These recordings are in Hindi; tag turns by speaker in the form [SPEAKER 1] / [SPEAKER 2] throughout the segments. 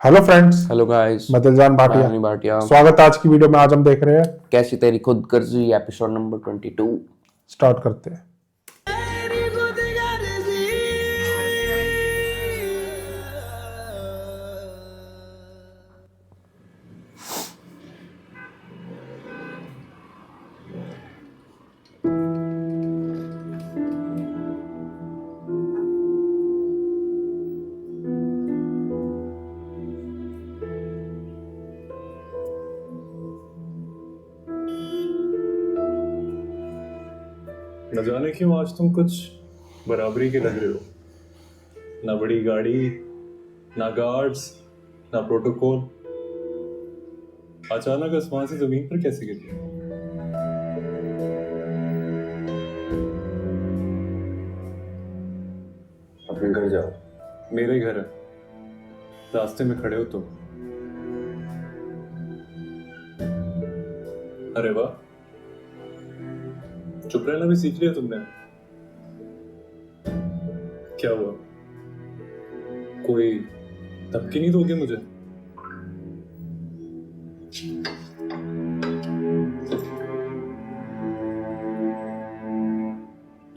[SPEAKER 1] हेलो फ्रेंड्स,
[SPEAKER 2] हेलो गाइस,
[SPEAKER 1] मैं दिलजान भाटिया। स्वागत है आज की वीडियो में। आज हम देख रहे हैं
[SPEAKER 2] कैसी तेरी खुदगर्जी एपिसोड नंबर 22।
[SPEAKER 1] स्टार्ट करते हैं।
[SPEAKER 3] न जाने क्यों आज तुम कुछ बराबरी के लग रहे हो। ना बड़ी गाड़ी, ना गार्ड्स, ना प्रोटोकॉल। अचानक आसमान से जमीन पर कैसे गिर गई?
[SPEAKER 2] अपने घर जाओ।
[SPEAKER 3] मेरे घर है, रास्ते में खड़े हो तुम। अरे वाह, चुप रहना भी सीख लिया तुमने। क्या हुआ, कोई धमकी नहीं दोगे मुझे?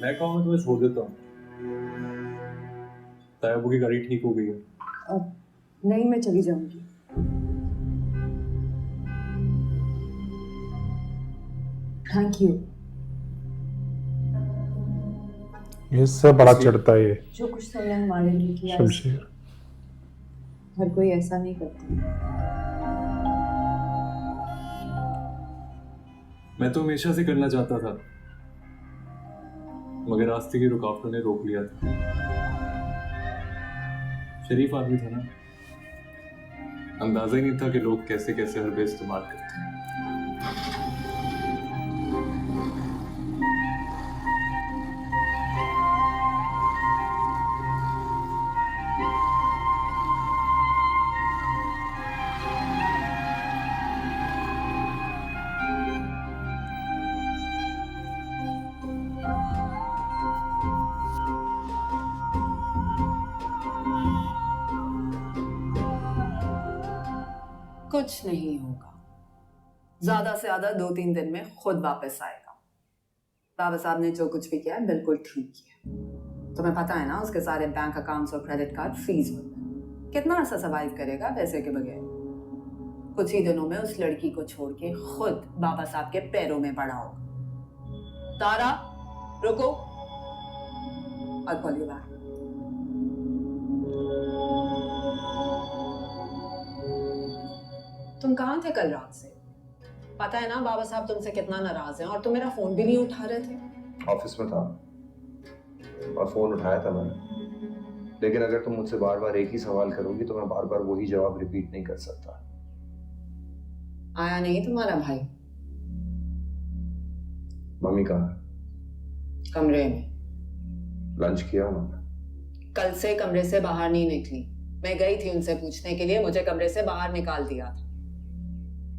[SPEAKER 3] मैं कहूँ मैं तुम्हें छोड़ देता हूँ। तायाबू की गाड़ी ठीक हो गई है।
[SPEAKER 4] अब नहीं, मैं चली जाऊंगी। Thank you.
[SPEAKER 1] इससे बड़ा चिढ़ता है ये
[SPEAKER 4] जो कुछ तुमने हमारे लिए किया,
[SPEAKER 1] शमशेर।
[SPEAKER 4] हर कोई ऐसा नहीं करता।
[SPEAKER 3] मैं तो हमेशा से करना चाहता था, मगर रास्ते की रुकावटों ने रोक लिया था। शरीफ आदमी था ना, अंदाजा ही नहीं था कि लोग कैसे कैसे हरबे इस्तेमाल करते हैं।
[SPEAKER 4] कुछ नहीं होगा, ज्यादा से ज्यादा 2-3 दिन में खुद वापस आएगा। बाबा साहब ने जो कुछ भी किया है बिल्कुल ठीक किया। तुम्हें पता है ना, उसके सारे बैंक अकाउंट्स और क्रेडिट कार्ड फ्रीज हो गए। कितना अर्सा सर्वाइव करेगा पैसे के बगैर? कुछ ही दिनों में उस लड़की को छोड़ के खुद बाबा साहब के पैरों में पड़ा होगा। तारा, रुको। I'll call you back. तुम कहाँ थे कल रात से? पता है ना बाबा साहब तुमसे कितना नाराज हैं, और तुम मेरा फोन भी नहीं उठा रहे थे।
[SPEAKER 5] ऑफिस में था और फोन उठाया था मैंने, लेकिन अगर तुम मुझसे बार बार एक ही सवाल करोगी तो मैं बार बार वही जवाब रिपीट नहीं कर सकता।
[SPEAKER 4] आया नहीं तुम्हारा भाई?
[SPEAKER 5] मम्मी कहाँ है?
[SPEAKER 4] कमरे में।
[SPEAKER 5] लंच किया उन्होंने?
[SPEAKER 4] कल से कमरे से बाहर नहीं निकली। मैं गई थी उनसे पूछने के लिए, मुझे कमरे से बाहर निकाल दिया था।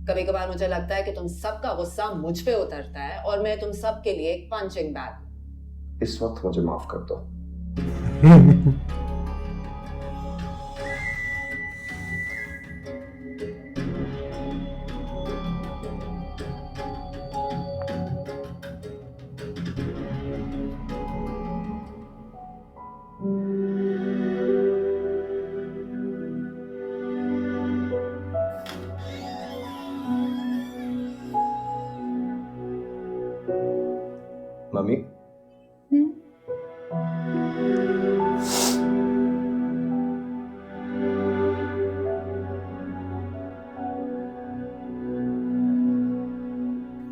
[SPEAKER 4] कभी कभार मुझे लगता है कि तुम सबका गुस्सा मुझ पे उतरता है और मैं तुम सब के लिए एक पंचिंग बैग।
[SPEAKER 5] इस वक्त मुझे माफ कर दो। मम्मी,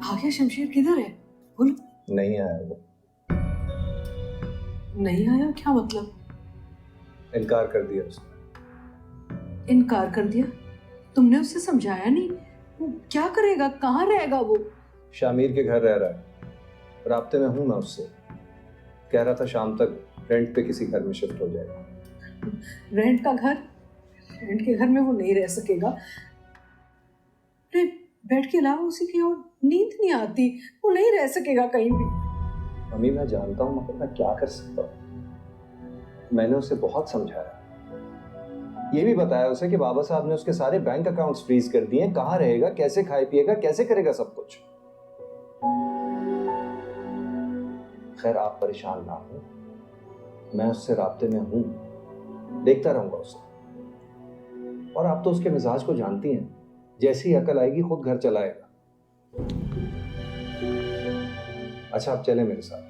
[SPEAKER 4] आ गया शमशेर? किधर है? बोलो।
[SPEAKER 5] नहीं आया वो।
[SPEAKER 4] नहीं आया? क्या मतलब?
[SPEAKER 5] इनकार कर दिया उसने।
[SPEAKER 4] इनकार कर दिया? तुमने उसे समझाया नहीं? वो क्या करेगा? कहाँ रहेगा वो?
[SPEAKER 5] शामिर के घर रह रहा है, राब्ते में हूं मैं उससे। कह रहा था शाम तक रेंट पे किसी घर में शिफ्ट हो जाएगा।
[SPEAKER 4] रेंट का घर? रेंट के घर में वो नहीं रह सकेगा। बेड के अलावा उसे की और नींद नहीं आती। वो नहीं रह सकेगा कहीं भी।
[SPEAKER 5] मम्मी, मैं जानता हूँ, मगर मैं क्या कर सकता हूँ। मैंने उसे बहुत समझाया, ये भी बताया उसे कि बाबा साहब ने उसके सारे बैंक अकाउंट्स फ्रीज कर दिए, कहाँ रहेगा, कैसे खाए पिएगा, कैसे करेगा सब कुछ। खैर आप परेशान ना हो, मैं उससे राब्ते में हूं, देखता रहूंगा उसे। और आप तो उसके मिजाज को जानती हैं, जैसी ही अकल आएगी खुद घर चलाएगा। अच्छा आप चले मेरे साथ,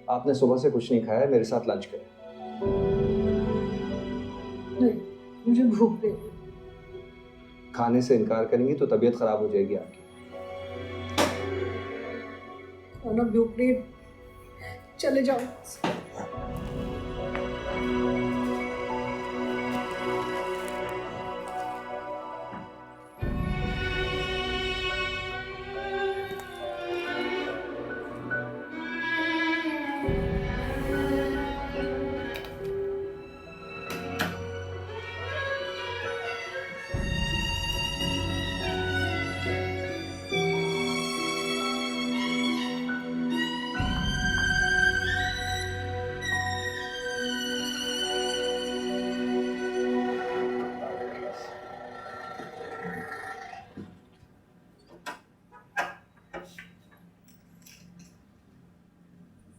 [SPEAKER 5] आपने सुबह से कुछ नहीं खाया है, मेरे साथ लंच करें।
[SPEAKER 6] नहीं, मुझे भूख नहीं।
[SPEAKER 5] खाने से इनकार करेंगी तो तबीयत खराब हो जाएगी आपकी।
[SPEAKER 6] खाना भूख नहीं, चले जाओ।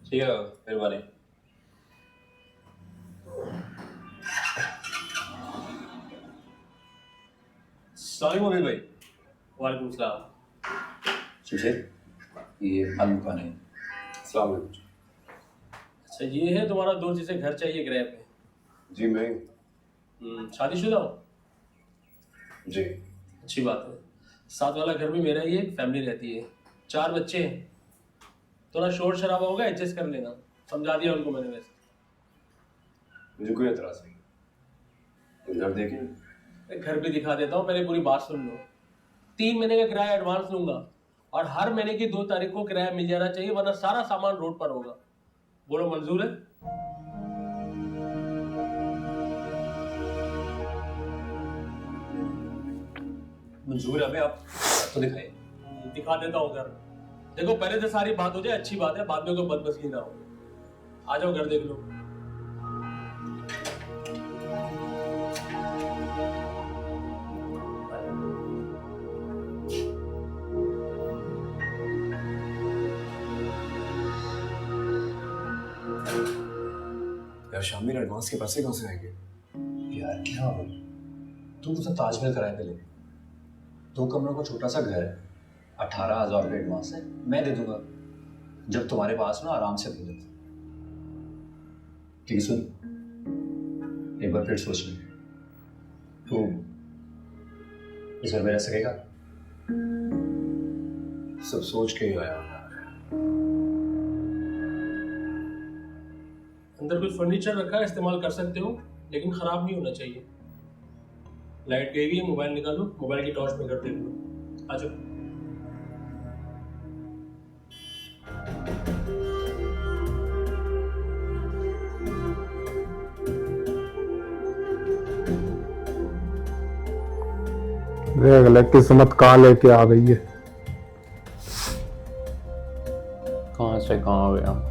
[SPEAKER 3] ठीक है मेहरबानी। सलाम मोमिन भाई। वालेकुम सलाम।
[SPEAKER 7] सुशेर, ये आलू का नहीं।
[SPEAKER 2] अस्सलाम वालेकुम।
[SPEAKER 3] अच्छा ये है तुम्हारा दोस्त जिसे घर चाहिए किराए पे?
[SPEAKER 2] जी मैं
[SPEAKER 3] शादीशुदा हो?
[SPEAKER 2] जी
[SPEAKER 3] अच्छी बात है। साथ वाला घर भी मेरा ही है, फैमिली रहती है, 4 बच्चे हैं। थोड़ा शोर शराबा होगा, एडजस्ट कर लेना। समझा दिया उनको मैंने वैसे।
[SPEAKER 2] मुझे कोई एतराज नहीं। घर देखें?
[SPEAKER 3] घर भी दिखा देता हूँ, पहले पूरी बात सुन लो। 3 महीने का किराया एडवांस लूंगा और हर महीने की 2 तारीख को किराया मिल जाना चाहिए, वरना सारा सामान रोड पर होगा। बोलो मंजूर है?
[SPEAKER 7] मंजूर है, आप तो दिखाइए।
[SPEAKER 3] दिखा देता हूँ घर। देखो पहले से सारी बात हो जाए, अच्छी बात है, बाद में कोई बदमज़गी ना हो। आ जाओ घर देख लो।
[SPEAKER 7] यार शामिर, एडवांस के पैसे कहाँ से आएंगे? यार क्या हो, तुम तो सब ताजमहल किराए पे ले, 2 कमरों का छोटा सा घर है, 18,000 रुपये एडवांस है, मैं दे दूंगा। जब तुम्हारे पास ना आराम से दे देता। ठीक है सुन, एक बार फिर सोच ले, तू इस घर में रह सकेगा? सब सोच के ही आया।
[SPEAKER 3] अंदर कुछ फर्नीचर रखा है, इस्तेमाल कर सकते हो, लेकिन खराब नहीं होना चाहिए। लाइट गई हुई है, मोबाइल निकालो, मोबाइल की टॉर्च में कर देख लो। आ जाओ।
[SPEAKER 1] देख ले किस्मत कहाँ लेके आ गई है।
[SPEAKER 2] कहाँ से कहाँ गया?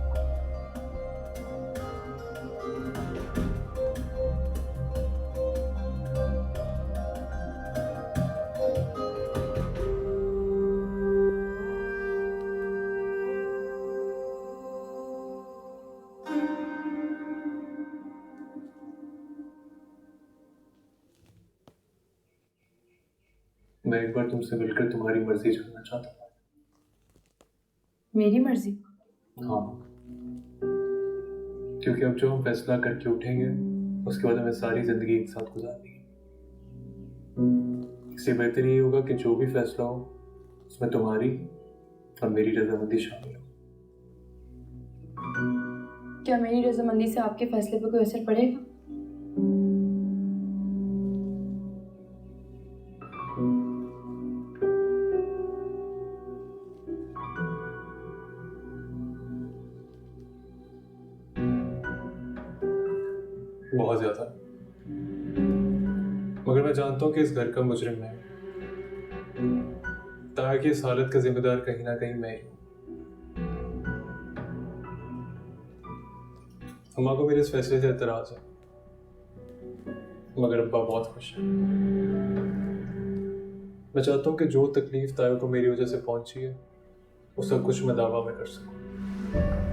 [SPEAKER 3] मैं एक बार तुमसे मिलकर तुम्हारी मर्जी जानना चाहता हूँ।
[SPEAKER 6] मेरी मर्जी?
[SPEAKER 3] हाँ, क्योंकि अब जो हम फैसला करके उठेंगे उसके बाद हमें सारी जिंदगी एक साथ गुजारनी है। इससे बेहतर ये होगा कि जो भी फैसला हो उसमें तुम्हारी और मेरी रजामंदी शामिल हो।
[SPEAKER 6] क्या मेरी रजामंदी से आपके फैसले पर कोई असर पड़ेगा?
[SPEAKER 3] बहुत ज्यादा। मगर मैं जानता हूँ कि इस घर का मुजरिम मैं, ताकि इस हालत का जिम्मेदार कहीं ना कहीं मैं ही हूँ। अम्मा को मेरे इस फैसले से एतराज है, मगर अब्बा बहुत खुश है। मैं चाहता हूँ कि जो तकलीफ तायो को मेरी वजह से पहुंची है उसका कुछ मैं दावा में कर सकूँ।